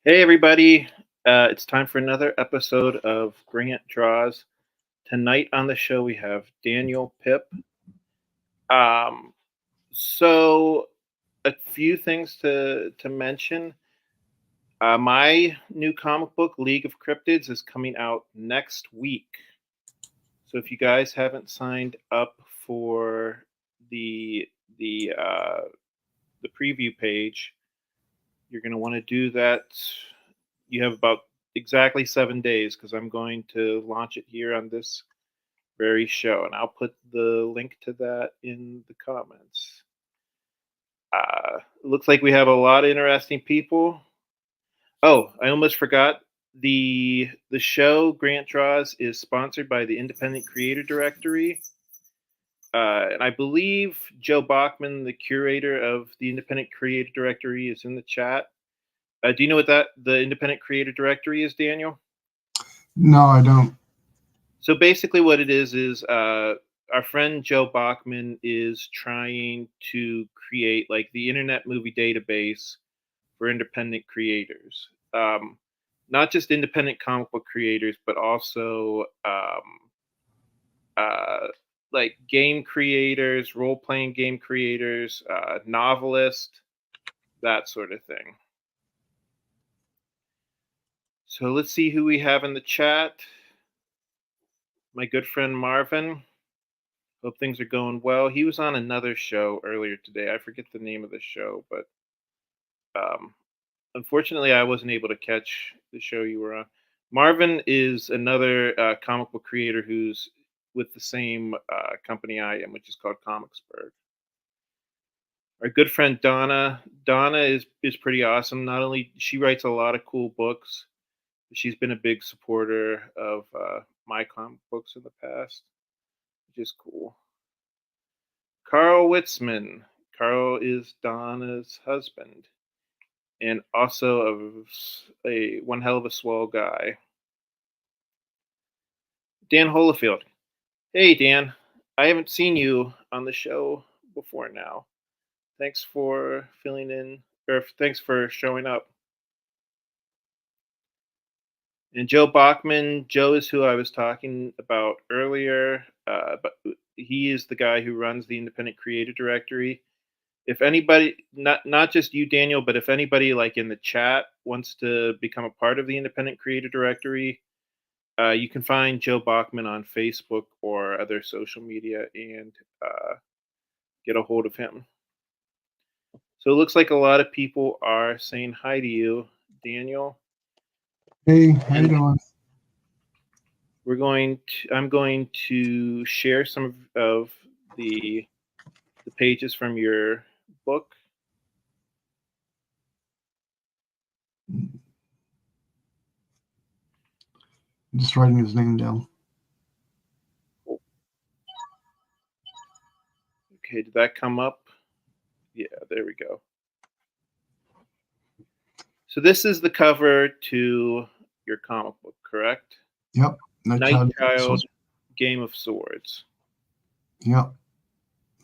Hey, everybody. It's time for another episode of Grant Draws. Tonight on the show, we have Daniel Pipp. Um, so, a few things to mention. My new comic book, League of Cryptids, is coming out next week. So, if you guys haven't signed up for the the uh, the preview page, you're going to want to do that. You have about exactly 7 days because I'm going to launch it here on this very show, and I'll put the link to that in the comments. It looks like we have a lot of interesting people. Oh, I almost forgot. The show Grant Draws is sponsored by the Independent Creator Directory, and I believe Joe Bachman, the curator of the Independent Creator Directory, is in the chat. Do you know what the Independent Creator Directory is, Daniel? No, I don't. So basically, what it is our friend Joe Bachman is trying to create like the Internet Movie Database for independent creators, not just independent comic book creators, but also uh, like game creators, role playing game creators, novelists, that sort of thing. So let's see who we have in the chat. My good friend Marvin. Hope things are going well. He was on another show earlier today. I forget the name of the show, but um, unfortunately, I wasn't able to catch the show you were on. Marvin is another comic book creator who's with the same company I am, which is called Comicsburg. Our good friend Donna. Donna is pretty awesome. Not only she writes a lot of cool books, but she's been a big supporter of my comic books in the past, which is cool. Carl Witzman. Carl is Donna's husband, and also a one hell of a swell guy. Dan Holofield. Hey, Dan. I haven't seen you on the show before now. Thanks for filling in, or thanks for showing up. And Joe Bachman. Joe is who I was talking about earlier, but he is the guy who runs the Independent Creator Directory. If anybody, not just you, Daniel, but if anybody like in the chat wants to become a part of the Independent Creator Directory, you can find Joe Bachman on Facebook or other social media and get a hold of him. So it looks like a lot of people are saying hi to you, Daniel. Hey, how you doing? I'm going to share some of the pages from your book. I'm just writing his name down. Okay, did that come up? Yeah, there we go. So this is the cover to your comic book, correct? Yep. Night Child, Game of Swords. Yep.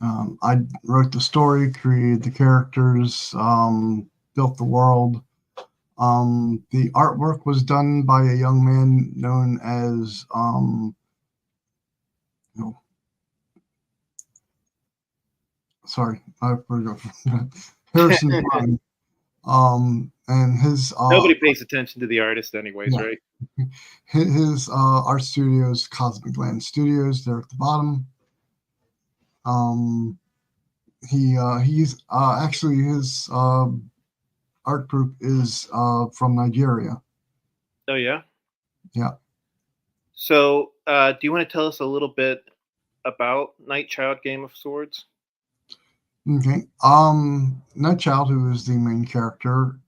I wrote the story, created the characters, built the world. The artwork was done by a young man known as sorry, I forgot. Harrison Brown. And his Nobody pays attention to the artist, anyways, yeah. right? His art studios, Cosmic Land Studios. They're at the bottom. He's actually his art group is from Nigeria. Oh yeah. Yeah. So, do you want to tell us a little bit about Night Child, Game of Swords? Okay. Night Child, who is the main character,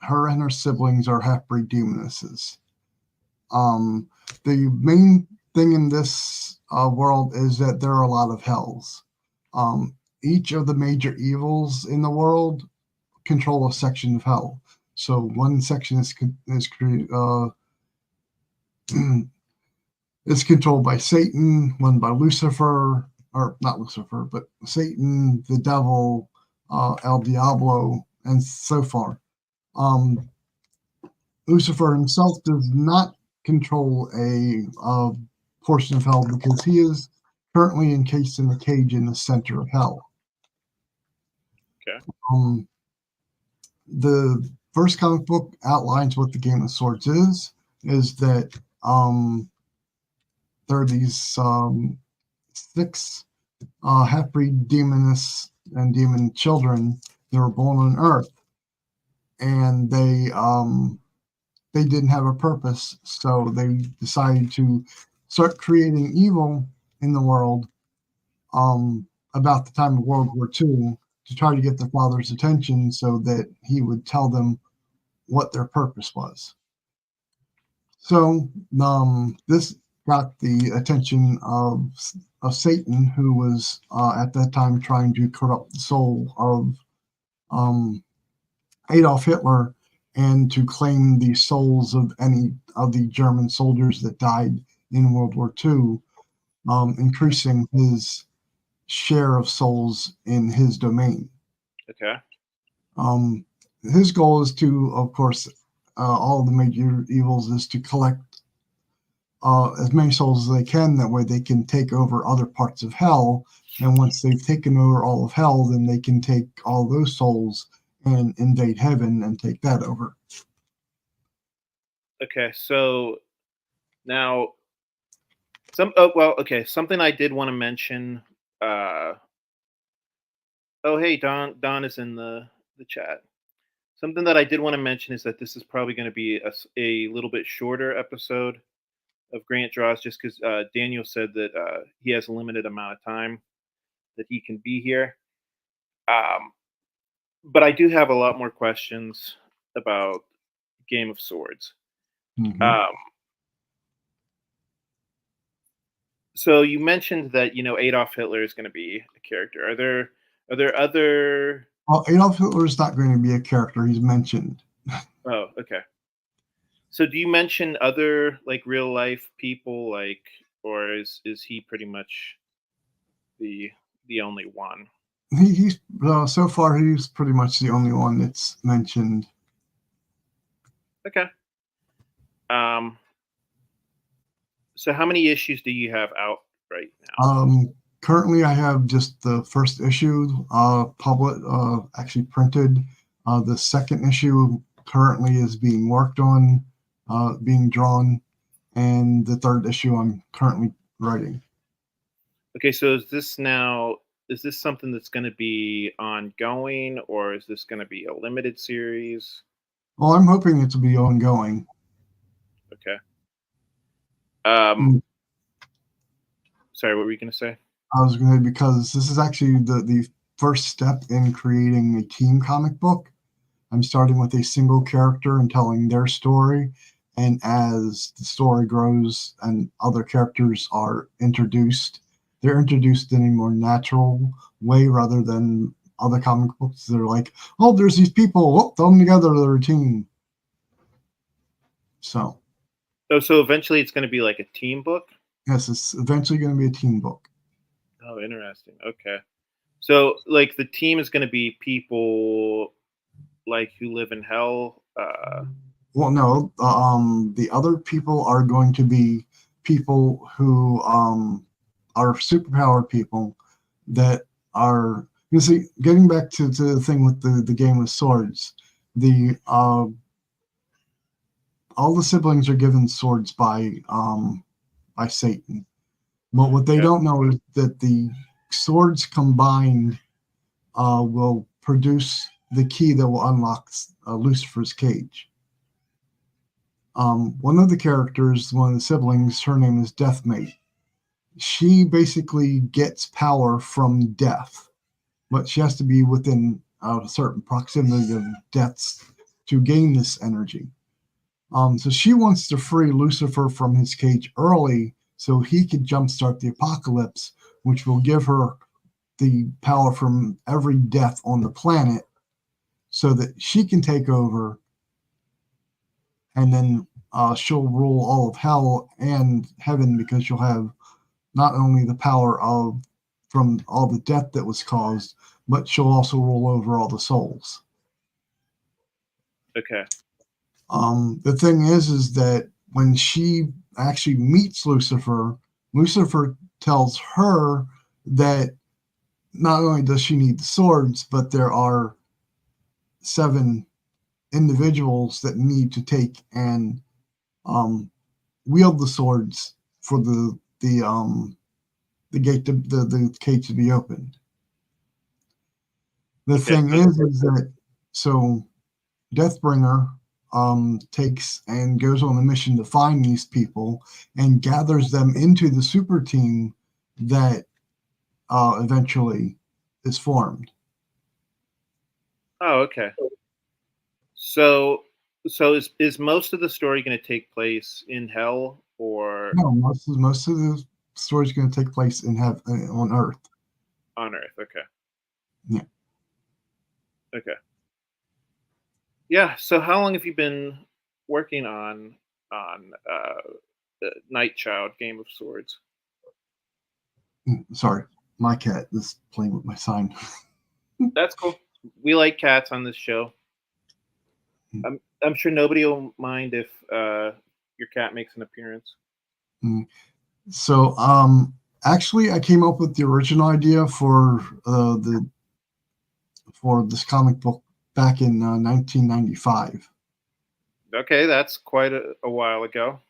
her and her siblings are half-breed demonesses. The main thing in this world is that there are a lot of hells. Each of the major evils in the world control a section of hell. So one section is is controlled by Satan, one by Lucifer, or not Lucifer, but Satan, the devil, El Diablo, and so far. Lucifer himself does not control a portion of hell because he is currently encased in a cage in the center of hell. Okay. The first comic book outlines what the Game of Swords is that there are these six half-breed demonists and demon children that were born on Earth, and they didn't have a purpose, so they decided to start creating evil in the world about the time of World War II to try to get their father's attention so that he would tell them what their purpose was. So this got the attention of Satan, who was at that time trying to corrupt the soul of Adolf Hitler and to claim the souls of any of the German soldiers that died in World War II, increasing his share of souls in his domain. Okay. His goal is to, of course, all of the major evils is to collect as many souls as they can. That way they can take over other parts of hell. And once they've taken over all of hell, then they can take all those souls and invade heaven and take that over. Okay. So now something I did want to mention. Oh, hey, Don is in the chat. Something that I did want to mention is that this is probably going to be a little bit shorter episode of Grant Draws, just because Daniel said that he has a limited amount of time that he can be here. But I do have a lot more questions about Game of Swords. Mm-hmm. So you mentioned that Adolf Hitler is going to be a character. Are there other? Well, Adolf Hitler is not going to be a character. He's mentioned. Oh, okay. So do you mention other like real life people, or is he pretty much the only one? He's so far he's pretty much the only one that's mentioned. Okay. So how many issues do you have out right now? Currently, I have just the first issue actually printed. The second issue currently is being worked on, being drawn, and the third issue I'm currently writing. Okay, so is this something that's going to be ongoing, or is this going to be a limited series? Well, I'm hoping it to be ongoing. Okay. Mm. Sorry, what were you going to say? I was going to, because this is actually the first step in creating a team comic book. I'm starting with a single character and telling their story. And as the story grows and other characters are introduced, they're introduced in a more natural way rather than other comic books. They're like, oh, there's these people, oh, throw them together, they're a team. So. Oh, so eventually it's going to be like a team book? Yes, it's eventually going to be a team book. Oh, interesting. Okay. So, like, the team is going to be people like who live in hell. Well, no, the other people are going to be people who are superpowered people that are. You see, getting back to the thing with the Game of Swords, all the siblings are given swords by Satan. But what they don't know is that the swords combined will produce the key that will unlock Lucifer's cage. One of the characters, one of the siblings, her name is Deathmate. She basically gets power from death, but she has to be within a certain proximity of deaths to gain this energy. So she wants to free Lucifer from his cage early so he could jumpstart the apocalypse, which will give her the power from every death on the planet so that she can take over, and then she'll rule all of hell and heaven, because she'll have not only the power of from all the death that was caused, but she'll also rule over all the souls. Okay. The thing is that when she actually meets Lucifer, Lucifer tells her that not only does she need the swords, but there are 7 individuals that need to take and wield the swords for the gate the gate to be opened. The Okay. thing is that so Deathbringer takes and goes on a mission to find these people and gathers them into the super team that eventually is formed. Oh, okay. So is most of the story going to take place in hell or No, most of the story is going to take place in on Earth. on Earth? Okay. Yeah. Okay. Yeah. So how long have you been working on the Night Child Game of Swords? Sorry, my cat is playing with my sign. That's cool. We like cats on this show. I'm sure nobody will mind if your cat makes an appearance. Mm. So, actually, I came up with the original idea the for this comic book back in 1995. Okay, that's quite a while ago.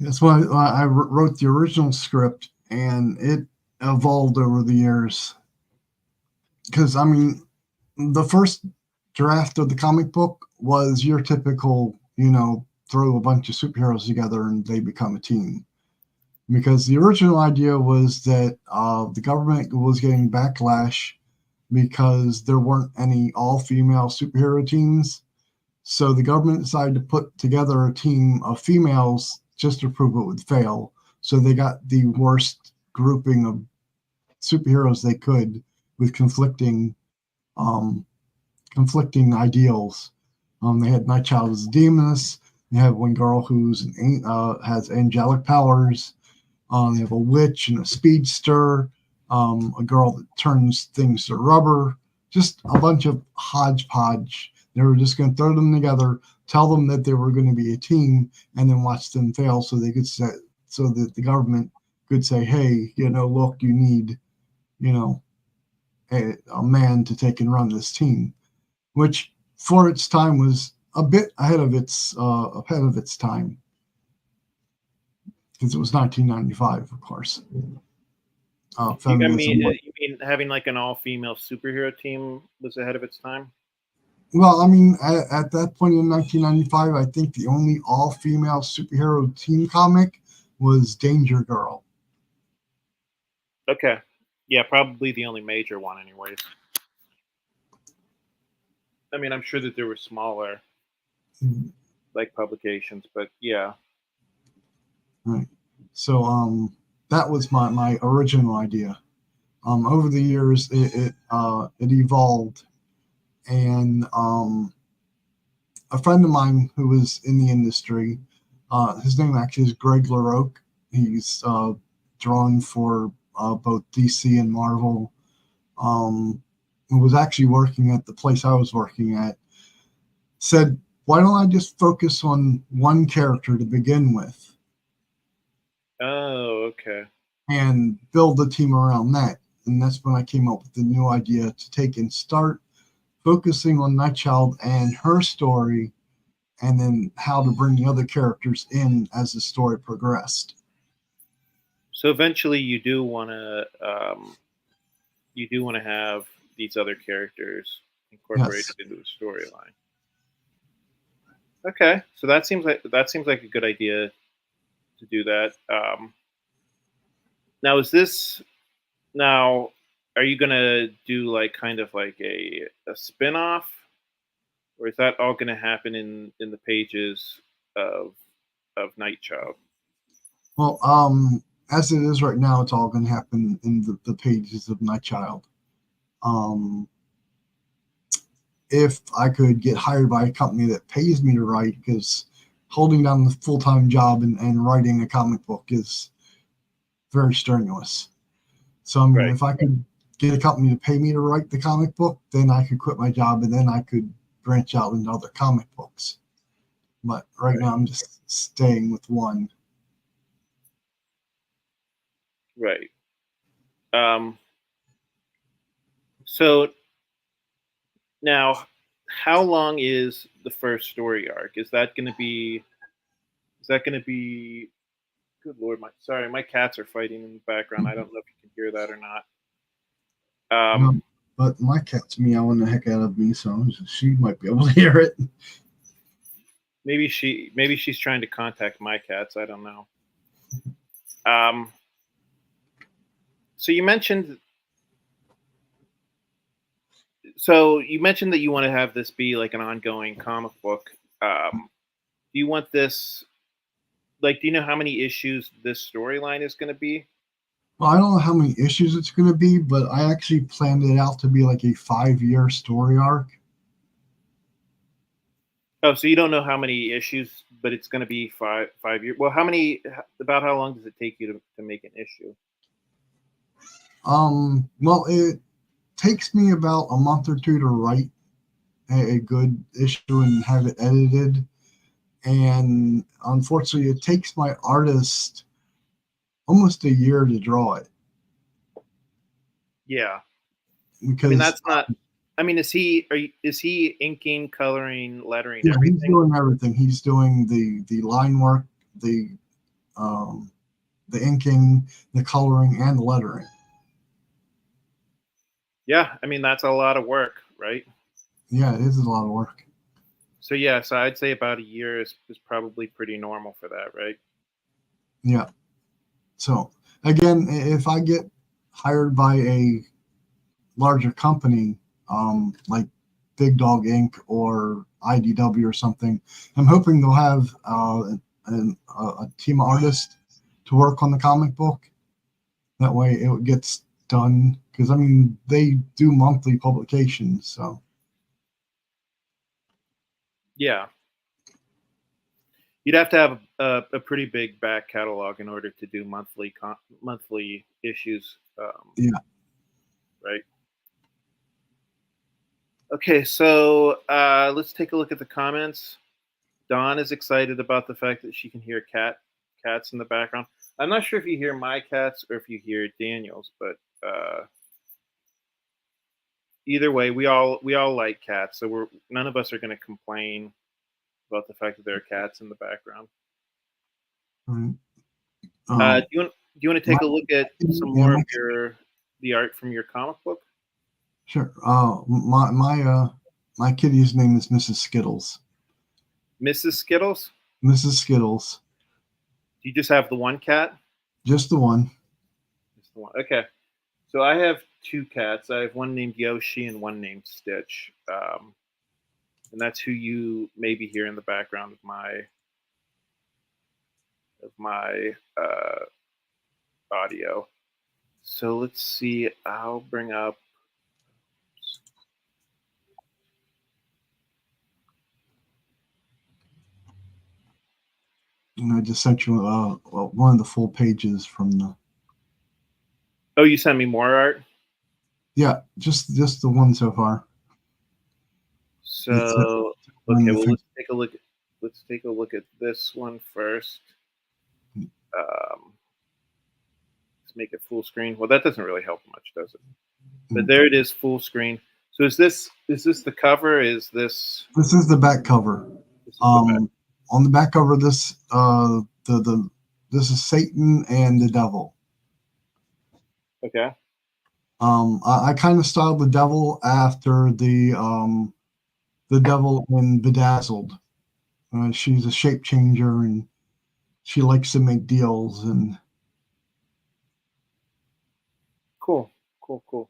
That's why I wrote the original script, and it evolved over the years. Because I mean, the first draft of the comic book was your typical, throw a bunch of superheroes together and they become a team. Because the original idea was that the government was getting backlash because there weren't any all-female superhero teams. So the government decided to put together a team of females just to prove it would fail. So they got the worst grouping of superheroes they could with um, conflicting ideals. They had Nightchild as a demoness. They have one girl who's has angelic powers. They have a witch and a speedster. A girl that turns things to rubber. Just a bunch of hodgepodge. They were just going to throw them together, tell them that they were going to be a team, and then watch them fail, so they could say, so that the government could say, "Hey, look, you need, you know, a man to take and run this team," which for its time was a bit ahead of its time because it was 1995, of course. I Feminism. mean, you mean having like an all-female superhero team was ahead of its time? Well, I mean, at that point in 1995, I think the only all-female superhero team comic was Danger Girl. Okay. Yeah, probably the only major one, anyways. I mean, I'm sure that there were smaller like publications, but yeah. Right. So, that was my original idea. Over the years, it evolved, and a friend of mine who was in the industry, his name actually is Greg LaRoque. He's drawn for both DC and Marvel. Who was actually working at the place I was working at, said, "Why don't I just focus on one character to begin with Oh, okay. and build the team around that?" And that's when I came up with the new idea to take and start focusing on Nightchild and her story, and then how to bring the other characters in as the story progressed. So eventually, you do want to have these other characters incorporated Yes. into the storyline. Okay, so that seems like a good idea to do that. Now, is this now? Are you gonna do like kind of like a spin off, or is that all gonna happen in the pages of Night Child? Well, as it is right now, it's all going to happen in the pages of Nightchild. Um, if I could get hired by a company that pays me to write, because holding down the full time job and writing a comic book is very strenuous. So, I mean, Right. if I could get a company to pay me to write the comic book, then I could quit my job and then I could branch out into other comic books. but right now I'm just staying with one. Right. Um, so now, how long is the first story arc? Is that going to be? Is that going to be? Good lord, my cats are fighting in the background. I don't know if you can hear that or not. No, Um, but my cat's meowing the heck out of me, so she might be able to hear it. maybe she's trying to contact my cats. I don't know. Um, so you mentioned that you want to have this be like an ongoing comic book. Do you want this like do you know how many issues this storyline is going to be? Well, I don't know how many issues it's going to be, but I actually planned it out to be like a 5-year story arc. Oh, so you don't know how many issues, but it's going to be 5 years. Well, about how long does it take you to make an issue? Well, it takes me about a month or two to write a good issue and have it edited. And unfortunately, it takes my artist almost a year to draw it Yeah. I mean, because that's not I mean, is he inking, coloring, lettering, yeah, he's everything? doing everything. He's doing the line work, the um, the inking, the coloring, and the lettering. Yeah, I mean, that's a lot of work, right? Yeah, it is a lot of work. So yeah, so I'd say about a year is probably pretty normal for that, right? Yeah. So again, if I get hired by a larger company, like Big Dog Inc. or IDW or something, I'm hoping they'll have a team of artists to work on the comic book. That way it gets done. Because, I mean, they do monthly publications. So, Yeah. You'd have to have a pretty big back catalog in order to do monthly issues, yeah. right? Okay, so let's take a look at the comments. Dawn is excited about the fact that she can hear cats in the background. I'm not sure if you hear my cats or if you hear Daniel's, but either way, we all like cats, so we're none of us are going to complain about the fact that there are cats in the background. Right. Do you want to My, take a look at some yeah, more of the art from your comic book? sure. My kitty's name is Mrs. Skittles. Mrs. Skittles? Mrs. Skittles, Do you just have the one cat? just the one. Just the one. Okay. So I have two cats. I have one named Yoshi and one named Stitch, and that's who you maybe hear in the background of my audio. So let's see. I'll bring up. And I just sent you one of the full pages from the. Oh, you sent me more art. Yeah, just the one so far. It's So on okay, the well let's take a look at this one first. Let's make it full screen. Well, that doesn't really help much, does it? But there it is, full screen. So is this the cover? This is the back cover. This is the back? On the back cover, the this is Satan and the devil. Okay. I kind of styled the devil after the devil in Bedazzled. She's a shape changer and she likes to make deals. And Cool. Cool. Cool.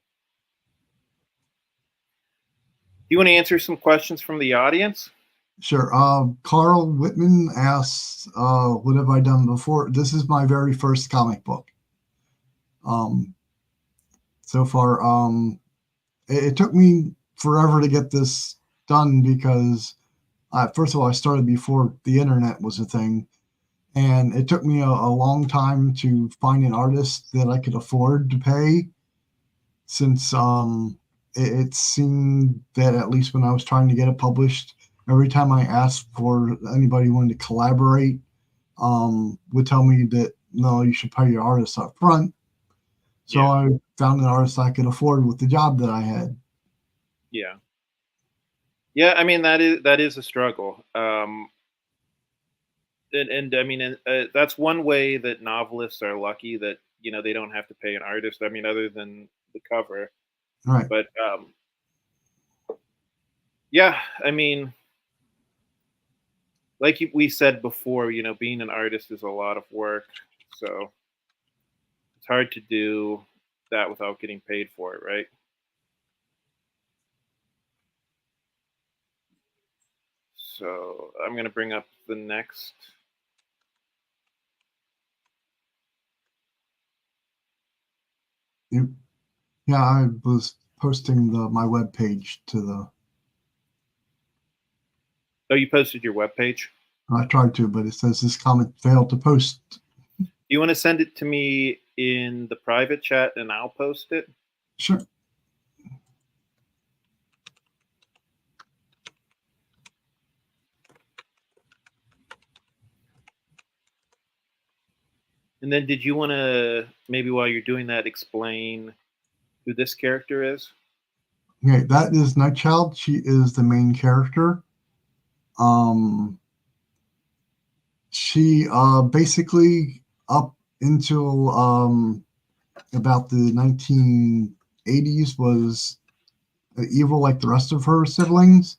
Do you want to answer some questions from the audience? sure, Carl Whitman asks, "What have I done before?" This is my very first comic book. Um, so far, it took me forever to get this done because first of all, I started before the internet was a thing, and it took me a long time to find an artist that I could afford to pay, since it seemed that at least when I was trying to get it published, every time I asked for anybody who wanted to collaborate, would tell me that no, you should pay your artists up front. So Yeah. I found an artist I could afford with the job that I had. Yeah. Yeah, I mean that is a struggle. And I mean, that's one way that novelists are lucky that they don't have to pay an artist. I mean, other than the cover, Right. but yeah, I mean, like we said before, being an artist is a lot of work, so it's hard to do that without getting paid for it, right? So I'm gonna bring up the next. You, yeah, I was posting my web page to the. Oh, you posted your webpage. I tried to, but it says this comment failed to post. You want to send it to me in the private chat, and I'll post it. Sure. And then, did you want to maybe while you're doing that explain who this character is? Okay, that is Nightchild. She is the main character. Um, she basically up until about the 1980s was evil like the rest of her siblings,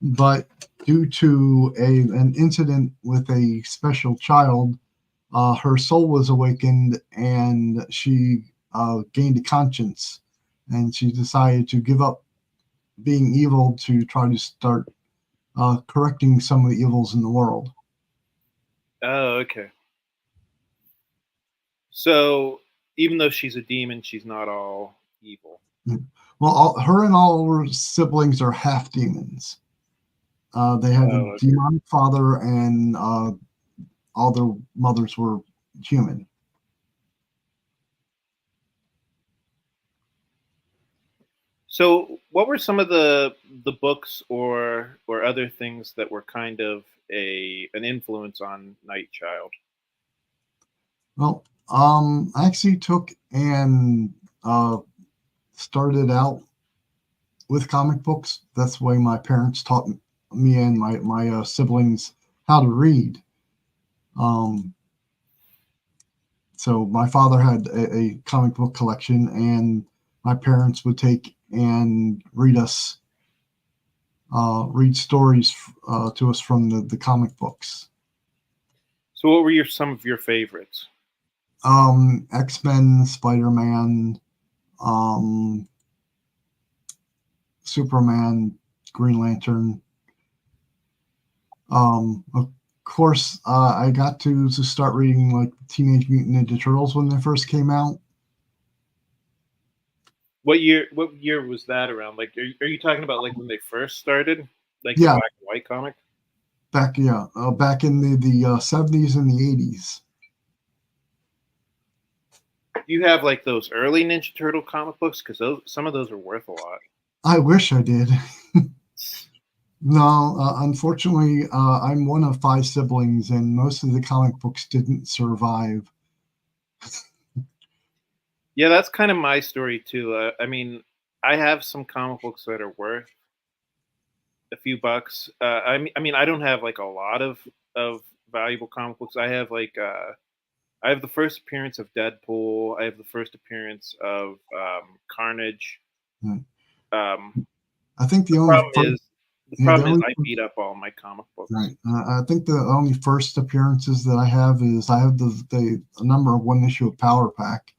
but due to an incident with a special child, her soul was awakened and she gained a conscience, and she decided to give up being evil to try to start correcting some of the evils in the world. Oh, okay. So even though she's a demon, she's not all evil. Well, her and all her siblings are half demons. They had a Oh, okay. demonic father, and all their mothers were human. So what were some of the books or other things that were kind of a an influence on Night Child? Well, I actually took and started out with comic books. That's the way my parents taught me and my siblings how to read. Um, so my father had a comic book collection, and my parents would take and read stories to us from the comic books. So what were some of your favorites? X-Men, Spider-Man, um, Superman, Green Lantern. Of course, I got to start reading like Teenage Mutant Ninja Turtles when they first came out. What year was that around? Like, are you talking about like when they first started, like the Yeah, black and white comic? back in the 70s and the 80s. You have like those early Ninja Turtle comic books because those some of those are worth a lot. I wish I did. No, unfortunately, I'm one of five siblings, and most of the comic books didn't survive. Yeah, that's kind of my story too. I mean, I have some comic books that are worth a few bucks. I mean, I don't have like a lot of valuable comic books. I have the first appearance of Deadpool. I have the first appearance of Carnage. Hmm. Um, I think the problem is the yeah, the problem is only I beat up all my comic books. right. I think the only first appearances that I have is I have the number one issue of Power Pack.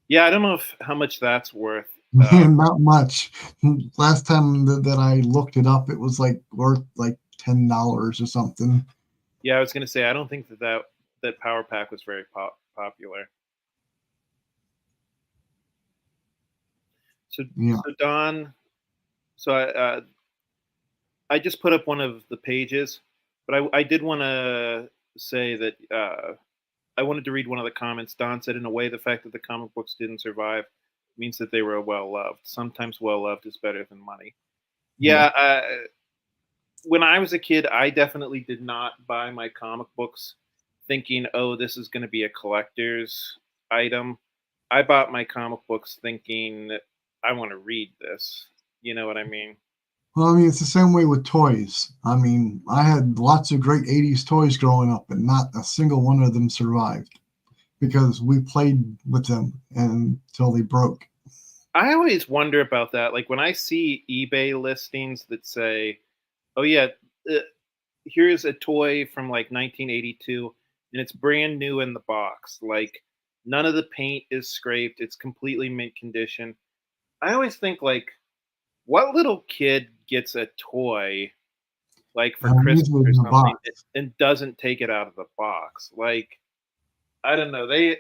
Yeah, I don't know if how much that's worth. Not much. Last time that I looked it up, it was like worth like $10 or something. Yeah, I was gonna say I don't think that Power Pack was very popular. So Yeah. so Don, so I just put up one of the pages, but I did want to say that I wanted to read one of the comments. Don said, "In a way, the fact that the comic books didn't survive means that they were well loved. Sometimes well loved is better than money." Yeah, when I was a kid, I definitely did not buy my comic books thinking, "Oh, this is gonna be a collector's item." I bought my comic books thinking, "I wanna read this." You know what I mean? Well, I mean, it's the same way with toys. I mean, I had lots of great 80s toys growing up, but not a single one of them survived because we played with them until they broke. I always wonder about that, like, when I see eBay listings that say, "Oh, yeah, uh, here's a toy from, like, 1982, and it's brand new in the box," like, none of the paint is scraped, it's completely mint condition. I always think, like, what little kid gets a toy, like, for Christmas Usually or in the something box. and doesn't take it out of the box? Like, I don't know, they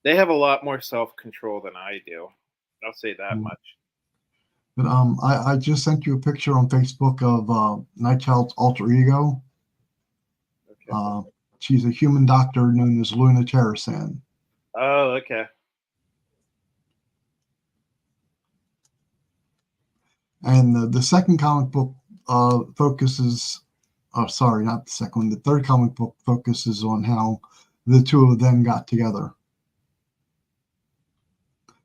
have a lot more self-control than I do. I'll say that Mm. much. But I just sent you a picture on Facebook of Nightchild's alter ego. Okay. Uh, she's a human doctor known as Luna Terrasan. Oh, okay. And the second comic book focuses, oh, sorry, not the second one. The third comic book focuses on how the two of them got together.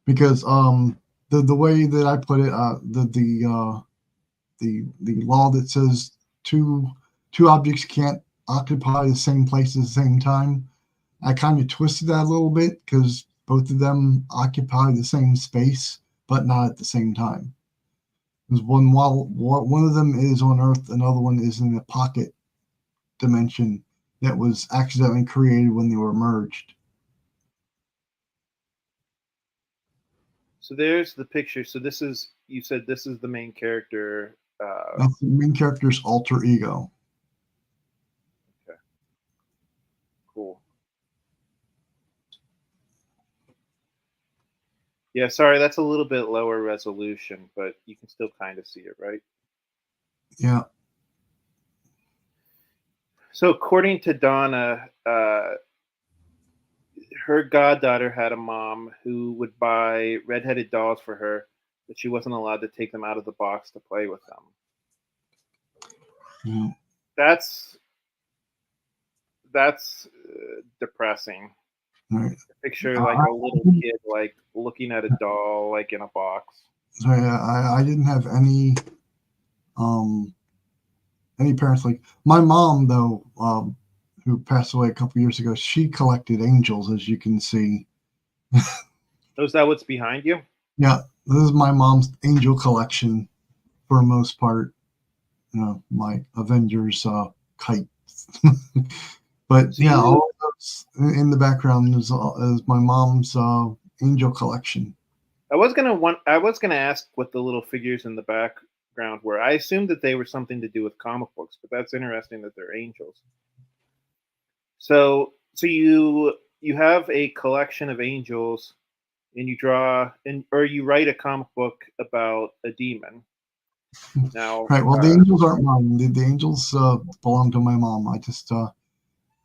Because the way that I put it, the law that says two two objects can't occupy the same place at the same time, I kind of twisted that a little bit because both of them occupy the same space, but not at the same time. Because while one of them is on Earth, another one is in a pocket dimension that was accidentally created when they were merged. So there's the picture. So this is you said this is the main character. That's the main character's alter ego. Okay, cool. Yeah, sorry, that's a little bit lower resolution, but you can still kind of see it, right? Yeah. So according to Donna, her goddaughter had a mom who would buy redheaded dolls for her, but she wasn't allowed to take them out of the box to play with them. Yeah. That's depressing. Right. Picture like I, a little kid like looking at a doll like in a box. I didn't have um any parents like my mom though, who passed away a couple years ago. She collected angels, as you can see. Oh, is that what's behind you? Yeah, this is my mom's angel collection for the most part. You know, my Avengers kite. But So yeah, you all of those in the background is my mom's angel collection. I was gonna ask what the little figures in the background were. I assumed that they were something to do with comic books, but that's interesting that they're angels. So you have a collection of angels and you draw and or you write a comic book about a demon. Now, Right. Well, the angels aren't mine. The angels belong to my mom. I just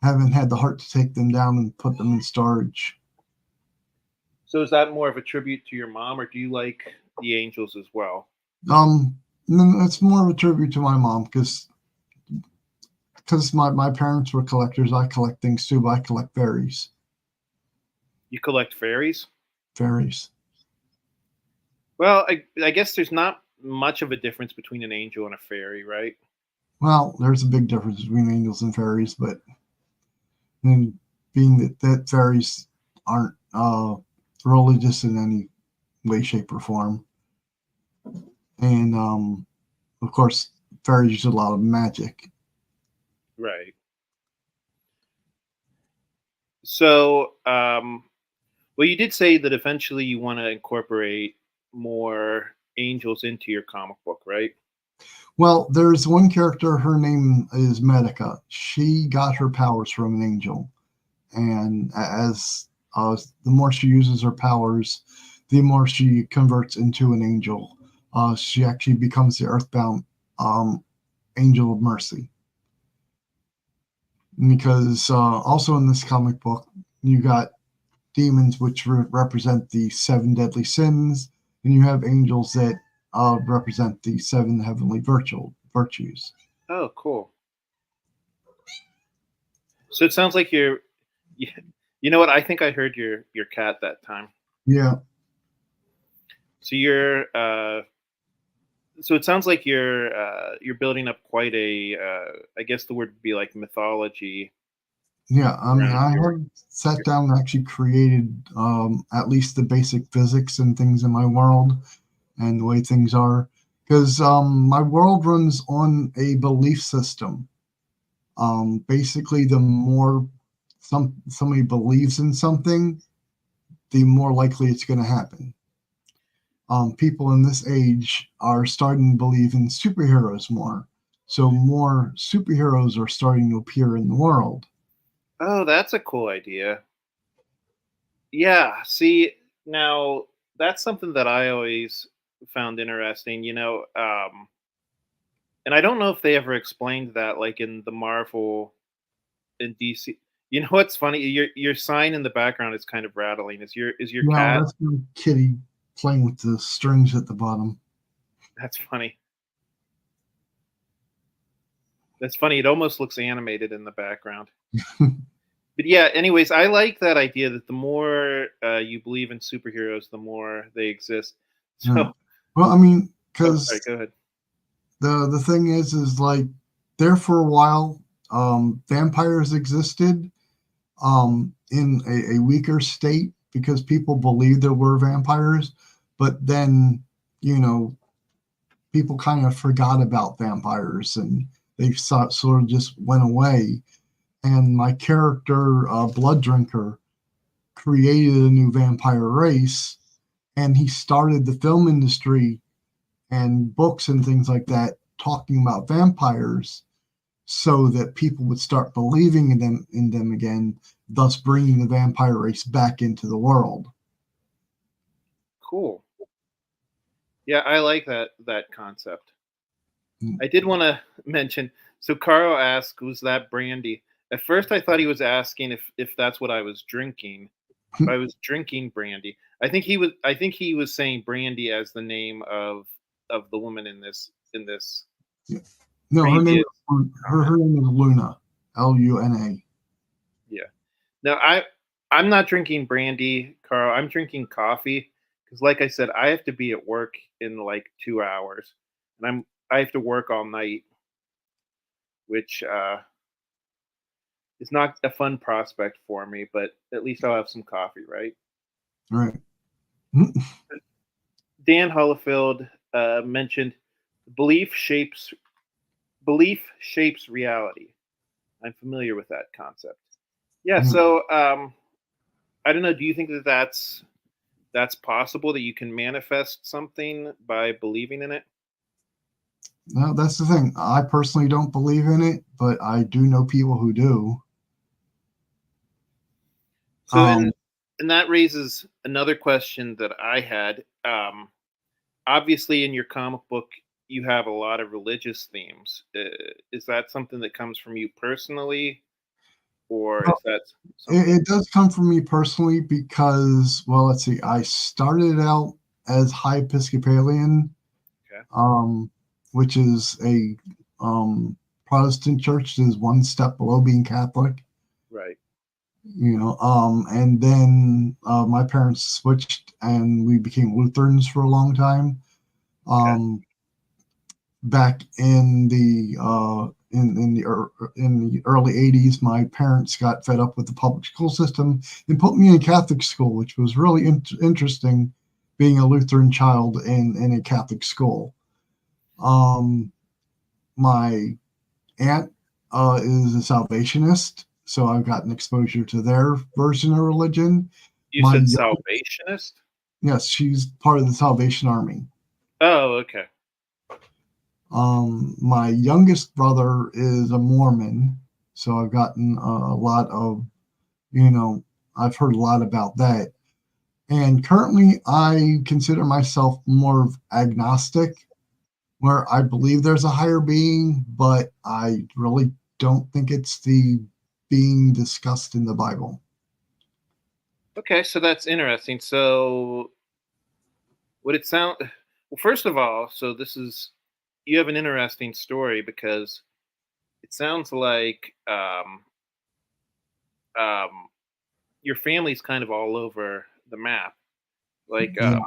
haven't had the heart to take them down and put them in storage. so is that more of a tribute to your mom, or do you like the angels as well? It's more of a tribute to my mom because my parents were collectors. I collect things too, but I collect fairies. You collect fairies? Fairies. Well, I guess there's not much of a difference between an angel and a fairy, right? Well, there's a big difference between angels and fairies, but then being that fairies aren't religious in any way, shape, or form, and of course, fairies use a lot of magic. Right. So, well, you did say that eventually you want to incorporate more angels into your comic book, right? Well, there's one character. Her name is Medica. She got her powers from an angel, and as the more she uses her powers, the more she converts into an angel. She actually becomes the Earthbound um, Angel of Mercy. Because also in this comic book, you got demons which represent the seven deadly sins, and you have angels that represent the seven heavenly virtues. Oh, cool. So it sounds like you, you know what? I think I heard your cat that time. Yeah. So so it sounds like you're building up quite a I guess the word would be like mythology Yeah, I mean, around I have sat your down and actually created at least the basic physics and things in my world and the way things are. Because my world runs on a belief system. Basically, the more somebody believes in something, the more likely it's going to happen. People in this age are starting to believe in superheroes more. So more superheroes are starting to appear in the world. Oh, that's a cool idea. Yeah, see, now that's something that I always found interesting, and I don't know if they ever explained that like in the Marvel in DC. You know what's funny? Your sign in the background is kind of rattling. Is your No, cat? that's my kitty playing with the strings at the bottom. That's funny. That's funny. It almost looks animated in the background. But yeah, anyways, I like that idea that the more you believe in superheroes, the more they exist. Yeah. So, Well, I mean, oh, sorry, because go ahead. the thing is like there for a while, vampires existed in a weaker state because people believed there were vampires, but then you know people kind of forgot about vampires and they sort of just went away. And my character, Blood Drinker, created a new vampire race, and he started the film industry and books and things like that talking about vampires so that people would start believing in them again, thus bringing the vampire race back into the world. Cool. Yeah, I like that concept. Mm. I did want to mention. So Carl asked, "Was that brandy?" At first, I thought he was asking if that's what I was drinking. If I was drinking brandy, I think he was saying brandy as the name of the woman in this Yeah. No, her name previous is comment. her name is Luna, Luna. Yeah. Now I'm not drinking brandy, Carl. I'm drinking coffee because, like I said, I have to be at work in like 2 hours, and I have to work all night, which is not a fun prospect for me. But at least I'll have some coffee, right? Right. Dan Hollifield mentioned belief shapes belief shapes reality. I'm familiar with that concept. Yeah. So I don't know. Do you think that that's possible that you can manifest something by believing in it? No, that's the thing. I personally don't believe in it, but I do know people who do. So Um, and that raises another question that I had. Obviously, in your comic book, you have a lot of religious themes. Is that something that comes from you personally, or is that something? it does come from me personally because, well, let's see, I started out as High Episcopalian, Okay, um, which is a Protestant church that is one step below being Catholic. right. And then my parents switched and we became Lutherans for a long time. Okay, Um, Back in the early '80s, my parents got fed up with the public school system and put me in a Catholic school, which was really interesting, being a Lutheran child in a Catholic school. Um, my aunt is a Salvationist, so I've gotten exposure to their version of religion. you My said young, Salvationist. yes, she's part of the Salvation Army. Oh, okay. My youngest brother is a Mormon, so I've gotten a lot of, you know, I've heard a lot about that. And currently, I consider myself more of agnostic, where I believe there's a higher being, but I really don't think it's the being discussed in the Bible. Okay, so that's interesting. So would it sound? Well, first of all, so this is you have an interesting story because it sounds like um, your family's kind of all over the map. Like Yeah,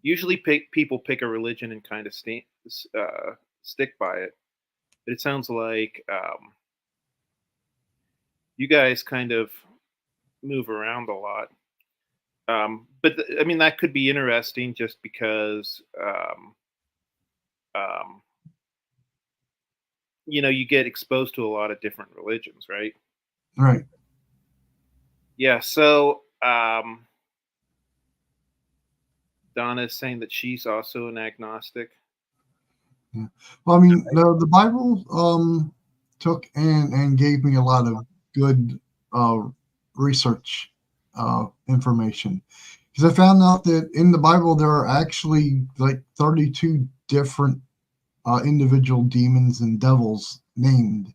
usually, people pick a religion and kind of stick by it. But it sounds like you guys kind of move around a lot. I mean, that could be interesting just because um, you get exposed to a lot of different religions, right? right. Yeah. So Donna is saying that she's also an agnostic. Yeah. Well, I mean, the Bible took and gave me a lot of good uh, research information because I found out that in the Bible there are actually like 32 different individual demons and devils named.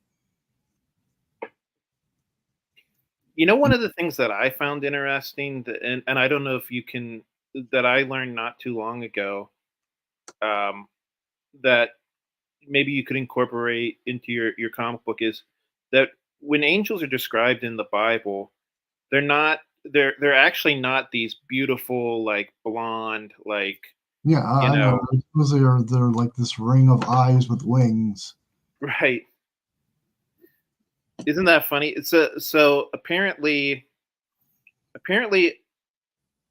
One of the things that I found interesting, and I don't know if you can, that I learned not too long ago, um, that maybe you could incorporate into your comic book is that when angels are described in the Bible, they're actually not these beautiful like blonde like Yeah, you I know. know Because they're like this ring of eyes with wings. right. Isn't that funny? So apparently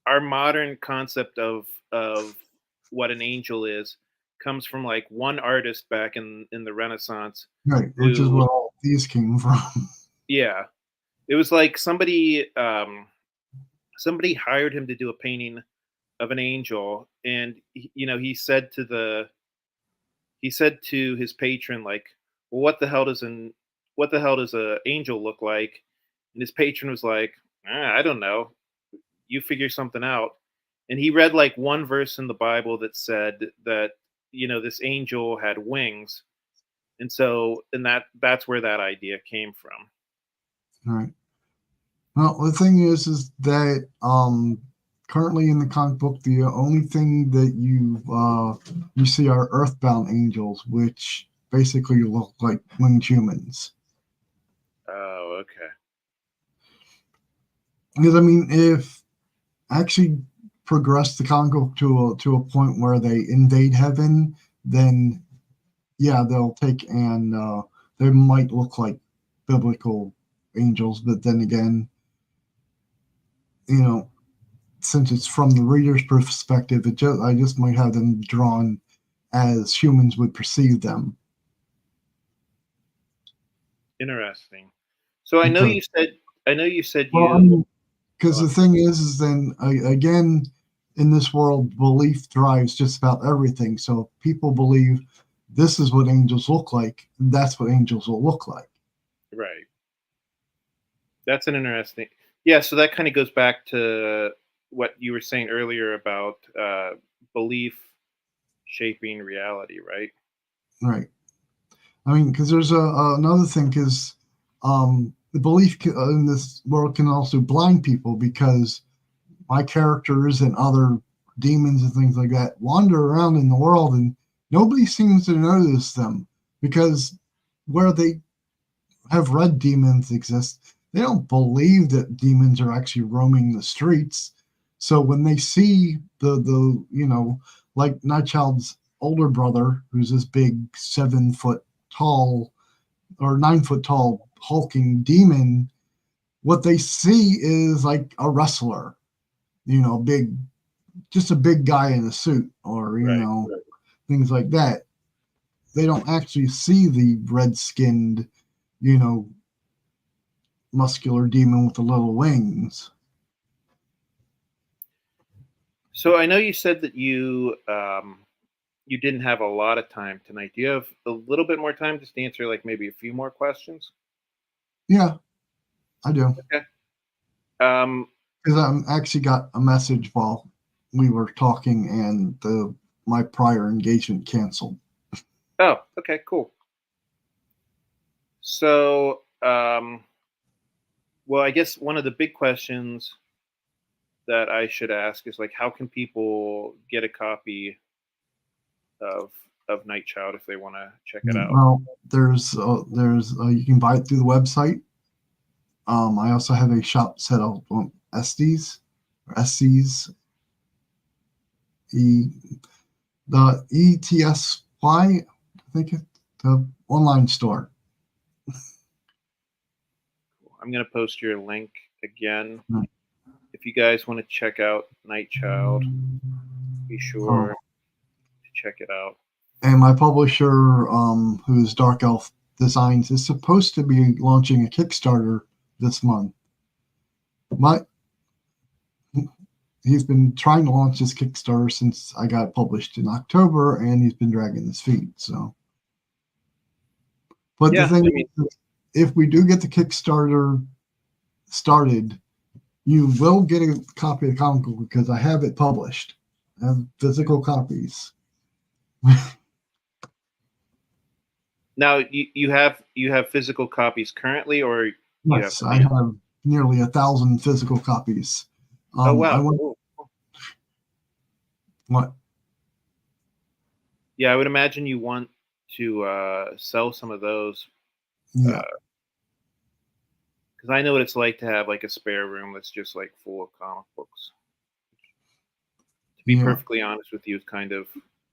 our modern concept of what an angel is comes from like one artist back in the Renaissance Right, which is who where all these came from. yeah, it was like somebody hired him to do a painting of an angel, and he said to his patron like, well, what the hell does a angel look like? And his patron was like, I don't know, you figure something out. And he read like one verse in the Bible that said that this angel had wings, and that's where that idea came from. Right. Well, the thing is that currently in the comic book, the only thing that you see are Earthbound angels, which basically look like winged humans. Oh, okay. Because I mean, if actually progress the comic book to a point where they invade heaven, then yeah, they'll take and they might look like biblical angels, but then again, you know, since it's from the reader's perspective, I just might have them drawn as humans would perceive them. Interesting. So Because, I know you said well, I you mean, because uh, the thing is then again, in this world, belief drives just about everything. So if people believe this is what angels look like, that's what angels will look like. right. That's an interesting. Yeah, so that kind of goes back to what you were saying earlier about belief shaping reality, right? Right. I mean, because there's another thing, because the belief in this world can also blind people because my characters and other demons and things like that wander around in the world and nobody seems to notice them because where they have read demons exist, they don't believe that demons are actually roaming the streets. So when they see the like Nightchild's older brother, who's this big 7 foot tall or 9 foot tall hulking demon, what they see is like a wrestler, big, just a big guy in a suit, or Right. things like that. They don't actually see the red skinned, you know, muscular demon with the little wings. So I know you said that you didn't have a lot of time tonight. Do you have a little bit more time just to answer like maybe a few more questions? Yeah, I do. Okay. Um, Because I actually got a message while we were talking, and my prior engagement canceled. oh, okay, cool. So, well, I guess one of the big questions that I should ask is like, how can people get a copy of Night Child if they want to check it out. Well, there's you can buy it through the website. I also have a shop set up on SDs or SCs. The ETSY, I think it's the online store. I'm going to post your link again. Right. If you guys want to check out Night Child, be sure to check it out. And my publisher, who's Dark Elf Designs, is supposed to be launching a Kickstarter this month. He's been trying to launch this Kickstarter since I got it published in October, and he's been dragging his feet. So, but the thing is, if we do get the Kickstarter started, you will get a copy of the comic book because I have it published. I have physical copies. Now you have physical copies currently, or yes, I have nearly 1,000 physical copies. Oh wow! What? Yeah, I would imagine you want to sell some of those. Yeah. Because I know what it's like to have like a spare room that's just like full of comic books. To be perfectly honest with you, it's kind of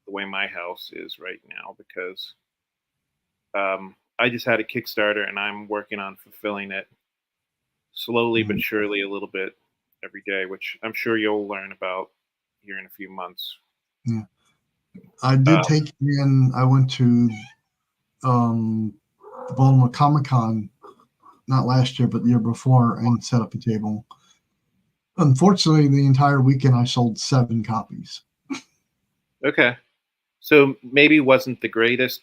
the way my house is right now because I just had a Kickstarter and I'm working on fulfilling it slowly but surely a little bit every day, which I'm sure you'll learn about here in a few months. Yeah. I did take in, I went to Baltimore Comic-Con, not last year, but the year before, and set up a table. Unfortunately, the entire weekend I sold 7 copies. Okay. So maybe it wasn't the greatest.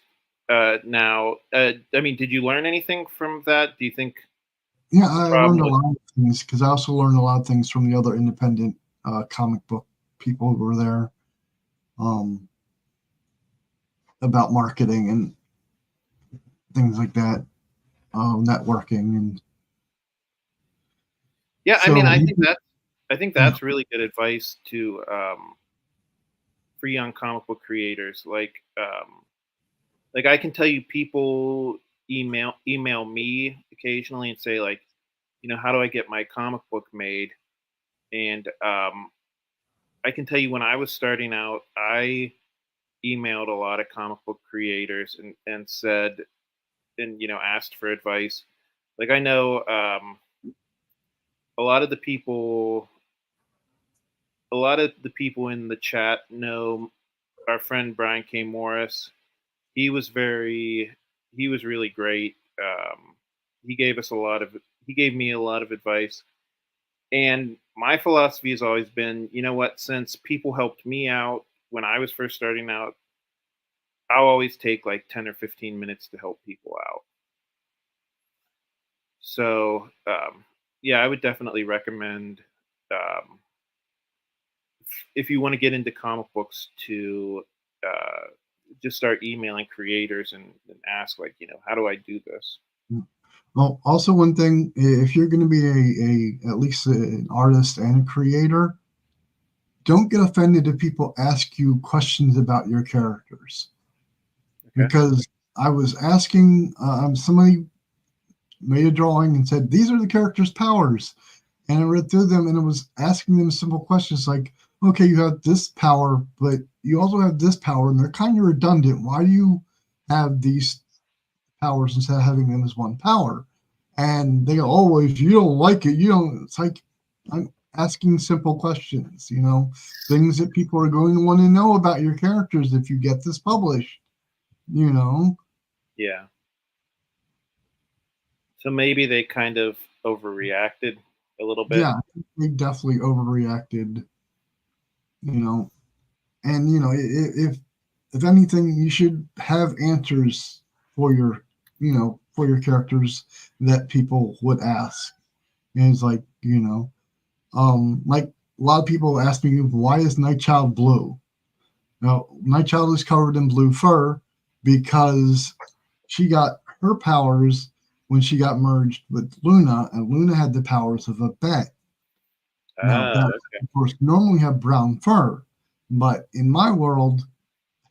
Now, I mean, did you learn anything from that? Do you think? Yeah, I learned a lot of things because I also learned a lot of things from the other independent comic book people who were there about marketing and things like that, networking and. Yeah, so, I mean, I think that's really good advice to for young comic book creators. Like I can tell you, people email me occasionally and say like, you know, how do I get my comic book made? And I can tell you when I was starting out, I emailed a lot of comic book creators and said, and you know, asked for advice. Like I know a lot of the people in the chat know our friend Brian K. Morris. He was really great. He gave me a lot of advice. And my philosophy has always been, you know what, since people helped me out when I was first starting out, I'll always take like 10 or 15 minutes to help people out. So, yeah, I would definitely recommend if you want to get into comic books to just start emailing creators and ask, like, you know, how do I do this? Well, also one thing, if you're going to be at least an artist and a creator, don't get offended if people ask you questions about your characters. Okay. Because I was asking, somebody made a drawing and said, these are the characters' powers. And I read through them and it was asking them simple questions like, okay, you have this power, but you also have this power, and they're kind of redundant. Why do you have these powers instead of having them as one power? And they go, oh, if you don't like it, you don't. It's like, I'm asking simple questions, you know, things that people are going to want to know about your characters if you get this published, you know? Yeah. So maybe they kind of overreacted a little bit. Yeah, they definitely overreacted, you know. And, you know, if anything, you should have answers for your, you know, for your characters that people would ask. And it's like, you know, like a lot of people ask me, why is Nightchild blue? Now, Nightchild is covered in blue fur because she got her powers when she got merged with Luna, and Luna had the powers of a bat. Now, that, of course, normally have brown fur, but in my world,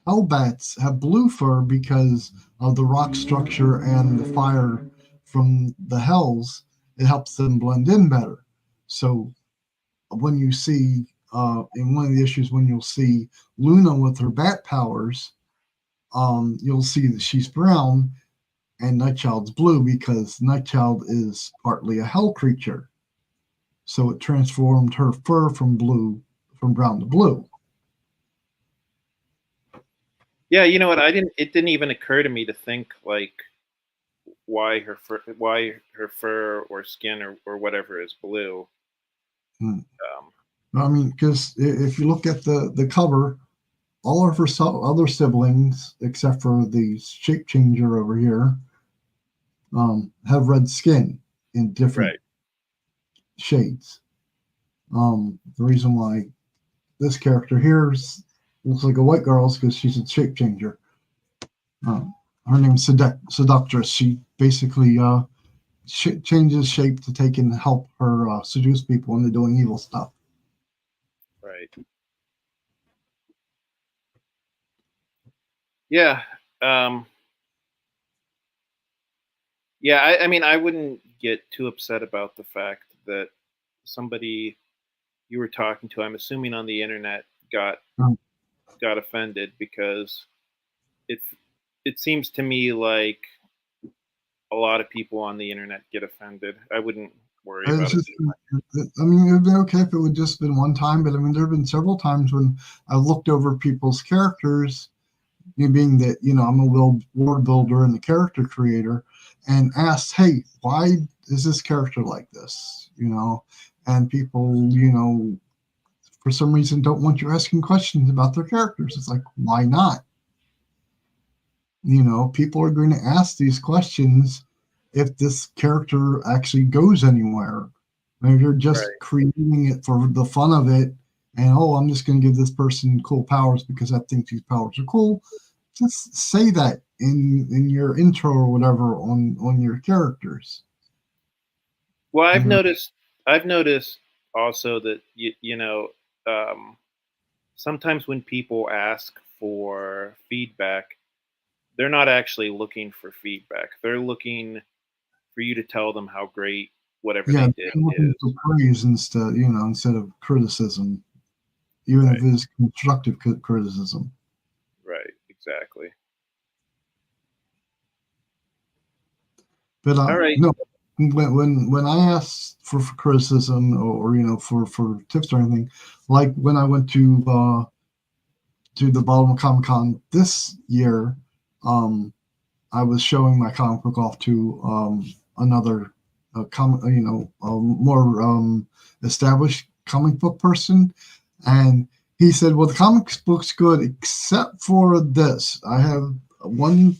hellbats have blue fur because of the rock structure and the fire from the hells. It helps them blend in better. So when you see in one of the issues when you'll see Luna with her bat powers, you'll see that she's brown and Nightchild's blue because Nightchild is partly a hell creature. So it transformed her fur from brown to blue. Yeah, you know what? It didn't even occur to me to think like why her fur or skin or whatever is blue. Hmm. Um, I mean, because if you look at the cover, all of her other siblings, except for the shape changer over here, have red skin in different right. shades. The reason why this character here looks like a white girl is because she's a shape changer. Um, Her name's Seductress. She basically changes shape to take and help her seduce people into doing evil stuff. Right. Yeah. Um, yeah. I mean, I wouldn't get too upset about the fact that somebody you were talking to, I'm assuming on the internet, got Um, got offended because it it seems to me like a lot of people on the internet get offended. I wouldn't worry It's about it just, too much. I mean, it would be okay if it would just been one time, but I mean, there have been several times when I looked over people's characters, me being that, I'm a world builder and the character creator, and asked, hey, why is this character like this? And people, for some reason don't want you asking questions about their characters. It's like, why not? People are going to ask these questions if this character actually goes anywhere. If you're just Right. creating it for the fun of it, and I'm just going to give this person cool powers because I think these powers are cool, just say that in your intro or whatever on your characters. Well, You know, I've noticed also that um, sometimes when people ask for feedback, they're not actually looking for feedback. They're looking for you to tell them how great whatever yeah, they did they're looking for is. praise instead of criticism, even if Right. it is constructive criticism. Right. Exactly. But All right. no, when I asked for criticism or for tips or anything, like when I went to the Baltimore Comic Con this year, um, I was showing my comic book off to another more established comic book person, and he said, "Well, the comic book's good except for this. I have one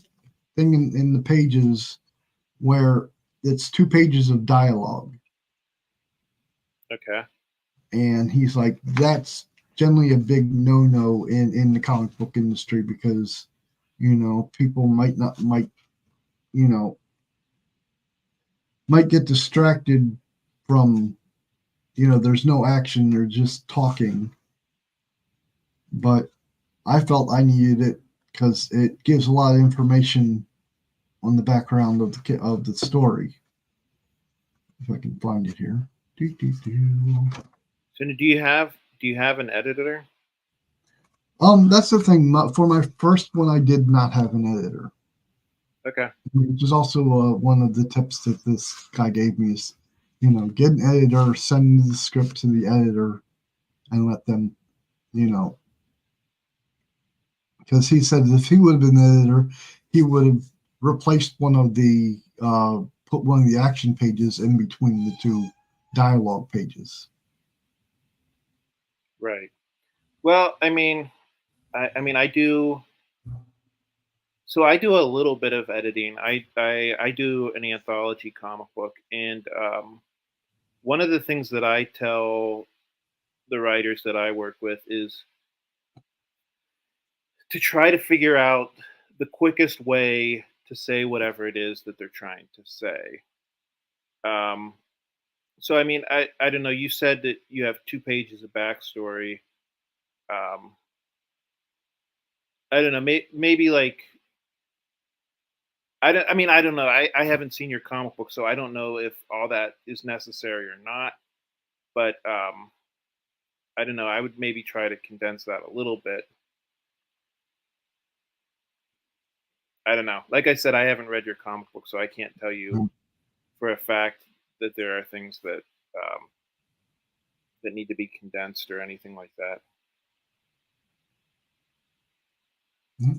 thing in the pages where it's 2 pages of dialogue." Okay. And he's like, that's generally a big no-no in the comic book industry because people you know might get distracted from there's no action, they're just talking. But I felt I needed it because it gives a lot of information on the background of the story. If I can find it here. Doo, doo, doo. So do you have an editor? That's the thing. For my first one, I did not have an editor, Okay. which is also one of the tips that this guy gave me is, get an editor, send the script to the editor, and let them, you know, because he said if he would have been the editor, he would have replaced put one of the action pages in between the two dialogue pages. Right. Well, I mean, I do. So I do a little bit of editing. I do an anthology comic book, and one of the things that I tell the writers that I work with is to try to figure out the quickest way to say whatever it is that they're trying to say. Um, so I mean, I don't know. You said that you have 2 pages of backstory. Um, I don't know, maybe like I mean, I don't know. I haven't seen your comic book, so I don't know if all that is necessary or not. But I don't know. I would maybe try to condense that a little bit. I don't know. Like I said, I haven't read your comic book, so I can't tell you Mm, for a fact that there are things that need to be condensed or anything like that.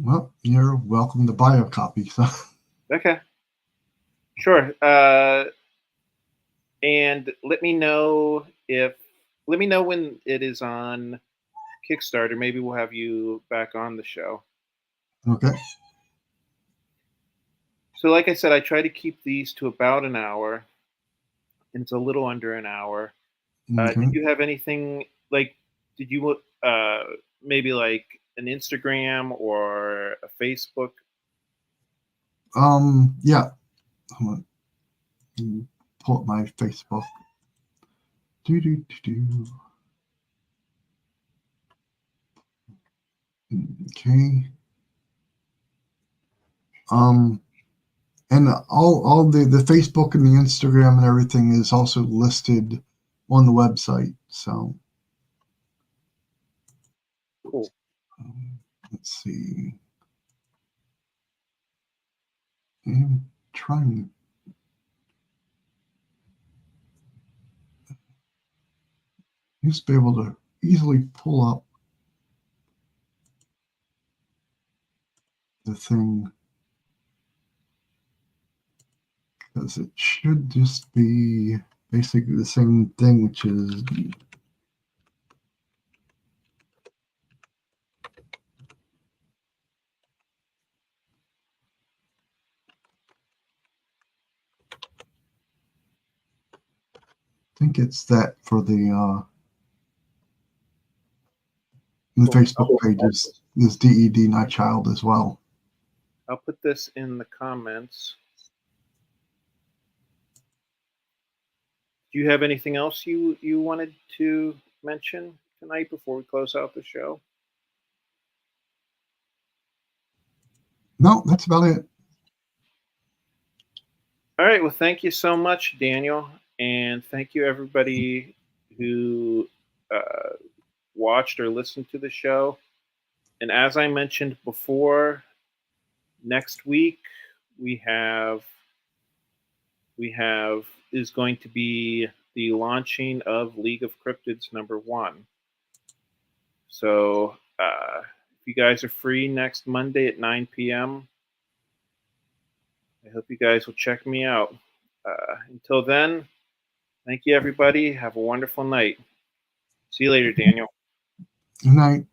well, you're welcome to buy a copy. So, Okay, sure. And let me know when it is on Kickstarter. Maybe we'll have you back on the show. okay. So, like I said, I try to keep these to about an hour, and it's a little under an hour. Did Okay. you have anything like? Did you maybe like an Instagram or a Facebook? Yeah. I'm gonna pull up my Facebook. Do do do do. Okay. Um, and all the Facebook and the Instagram and everything is also listed on the website. So Cool. let's see. I'm trying. Used to be able to easily pull up the thing because it should just be basically the same thing, which is I think it's that for the Cool. Facebook page is DED not child as well. I'll put this in the comments. Do you have anything else you wanted to mention tonight before we close out the show? No, that's about it. All right. Well, thank you so much, Daniel, and thank you everybody who uh, watched or listened to the show. And as I mentioned before, next week we have we have is going to be the launching of League of Cryptids #1. So if you guys are free next Monday at 9 p.m., I hope you guys will check me out. Until then, thank you everybody. Have a wonderful night. See you later, Daniel. Good night.